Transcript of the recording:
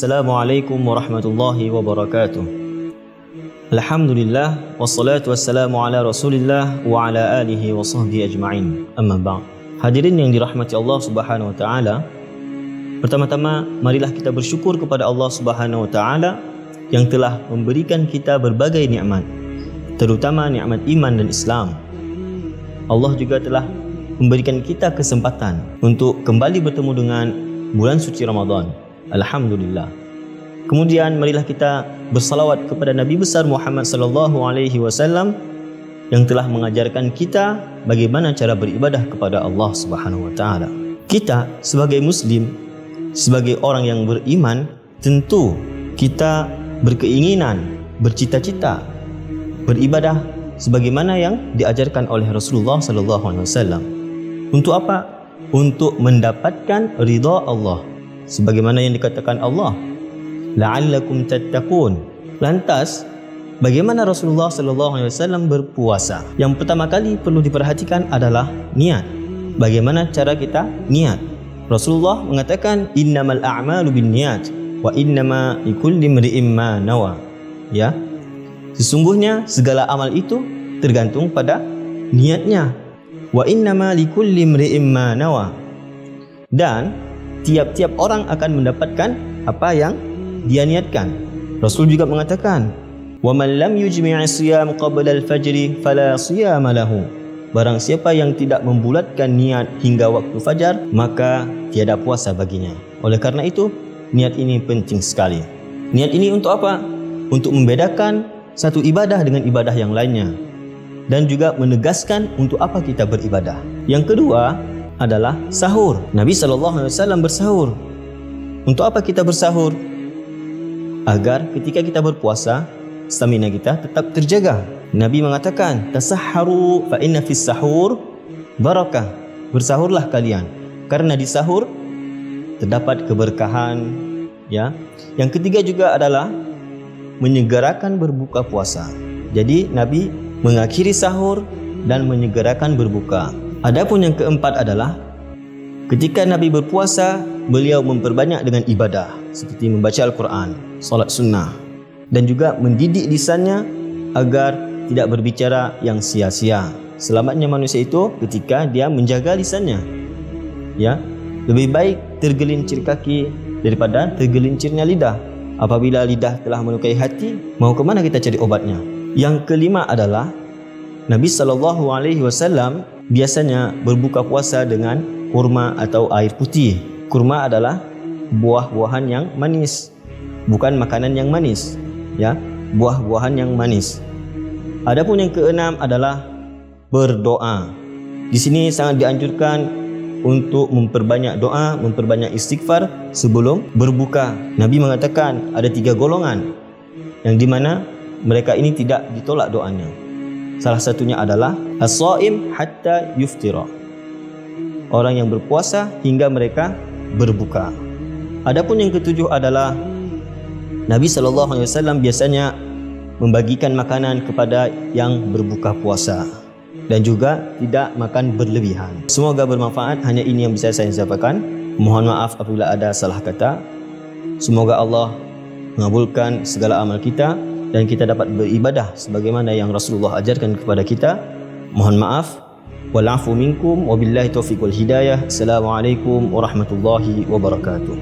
Assalamualaikum warahmatullahi wabarakatuh. Alhamdulillah, wassalatu wassalamu ala Rasulillah wa ala alihi wa sahbihi ajma'in. Amma ba'd. Hadirin yang dirahmati Allah Subhanahu wa taala, pertama-tama marilah kita bersyukur kepada Allah Subhanahu wa taala yang telah memberikan kita berbagai nikmat, terutama nikmat iman dan Islam. Allah juga telah memberikan kita kesempatan untuk kembali bertemu dengan bulan suci Ramadan. Alhamdulillah. Kemudian marilah kita bersalawat kepada Nabi besar Muhammad sallallahu alaihi wasallam yang telah mengajarkan kita bagaimana cara beribadah kepada Allah Subhanahu wa taala. Kita sebagai muslim, sebagai orang yang beriman, tentu kita berkeinginan, bercita-cita beribadah sebagaimana yang diajarkan oleh Rasulullah sallallahu alaihi wasallam. Untuk apa? Untuk mendapatkan ridha Allah. Sebagaimana yang dikatakan Allah, la'allakum tattaqun. Lantas, bagaimana Rasulullah sallallahu alaihi wasallam berpuasa? Yang pertama kali perlu diperhatikan adalah niat. Bagaimana cara kita niat? Rasulullah mengatakan innamal a'malu binniyat wa innama likulli imri'in ma nawa. Ya. Sesungguhnya segala amal itu tergantung pada niatnya. Wa innama likulli imri'in ma nawa. Dan tiap-tiap orang akan mendapatkan apa yang dia niatkan. Rasul juga mengatakan, "Wa man lam yujmi' as-siyam qabla al-fajr fala siyama lahu." Barang siapa yang tidak membulatkan niat hingga waktu fajar, maka tiada puasa baginya. Oleh karena itu, niat ini penting sekali. Niat ini untuk apa? Untuk membedakan satu ibadah dengan ibadah yang lainnya, dan juga menegaskan untuk apa kita beribadah. Yang kedua adalah sahur. Nabi SAW bersahur. Untuk apa kita bersahur? Agar ketika kita berpuasa, stamina kita tetap terjaga. Nabi mengatakan, tasahharu fa inna fis sahur barakah. Bersahurlah kalian, karena di sahur terdapat keberkahan. Ya. Yang ketiga juga adalah menyegerakan berbuka puasa. Jadi Nabi mengakhiri sahur dan menyegerakan berbuka. Adapun yang keempat adalah ketika Nabi berpuasa, beliau memperbanyak dengan ibadah seperti membaca Al-Quran, salat sunnah, dan juga mendidik lisannya agar tidak berbicara yang sia-sia. Selamatnya manusia itu ketika dia menjaga lisannya. Ya, lebih baik tergelincir kaki daripada tergelincirnya lidah. Apabila lidah telah melukai hati, mau ke mana kita cari obatnya? Yang kelima adalah Nabi SAW biasanya berbuka puasa dengan kurma atau air putih. Kurma adalah buah-buahan yang manis, bukan makanan yang manis, ya, buah-buahan yang manis. Adapun yang keenam adalah berdoa. Di sini sangat dianjurkan untuk memperbanyak doa, memperbanyak istighfar sebelum berbuka. Nabi mengatakan ada 3 golongan yang dimana mereka ini tidak ditolak doanya. Salah satunya adalah as-shaim hatta yuftira. Orang yang berpuasa hingga mereka berbuka. Adapun yang ketujuh adalah Nabi SAW biasanya membagikan makanan kepada yang berbuka puasa dan juga tidak makan berlebihan. Semoga bermanfaat. Hanya ini yang bisa saya sampaikan. Mohon maaf apabila ada salah kata. Semoga Allah mengabulkan segala amal kita dan kita dapat beribadah sebagaimana yang Rasulullah ajarkan kepada kita. Mohon maaf. Wal afu minkum wabillahi taufiq wal hidayah. Assalamualaikum warahmatullahi wabarakatuh.